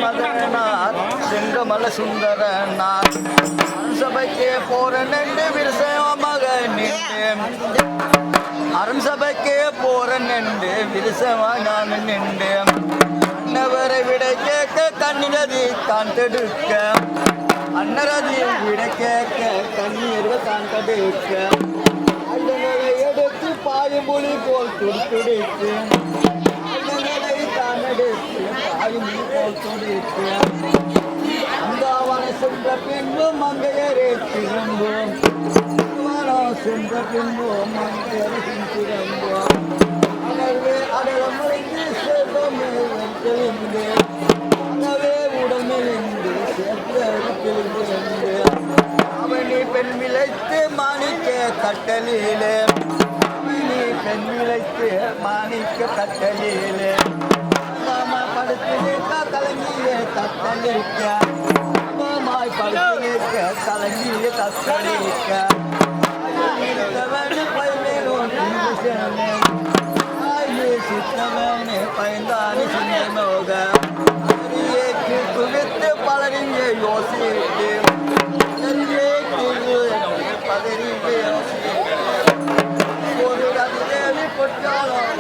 மதனார் செங்கமல சுந்தரனார் சபைக்கே போற நண்டு விருசம் மகன் அரண் சபைக்கே போற நண்டு விருசமா நான் நின்று அன்னவரை விட கேட்க கண்ணினதி தான் தடுக்க அன்னரதி விட கேட்க கண்ணீர் தான் தடுக்க அண்ணனை எடுத்து பாயும்பொழி போல் துடித்து அண்ணனை தான் எடுத்து பாயும்பொழி போல் துடித்து அந்த அவனை சென்ற பின்பும் மங்கையரே திரும்பும் சென்ற பின்பும் மங்கையரை திரும்பும் அனவே அடலம் முறைந்து செல்வமே தெளிந்து அனவே உடல் மெலிந்து சேர்ந்து அவனி பெண் விளைத்து மாணிக்க கட்டலிலே அவனி பெண் விளைத்து மாணிக்க கட்டலிலே படுத்து நிற்க கலங்கிய தத்தளிக்க மாய் படுத்து நிற்க கலங்கிய தத்தளிக்க சித்தவனே பயந்தானி சிந்தமோக குவித்து பலரிங்க யோசித்து பதறிங்க யோசித்து ஒரு தேவி பொற்காலம்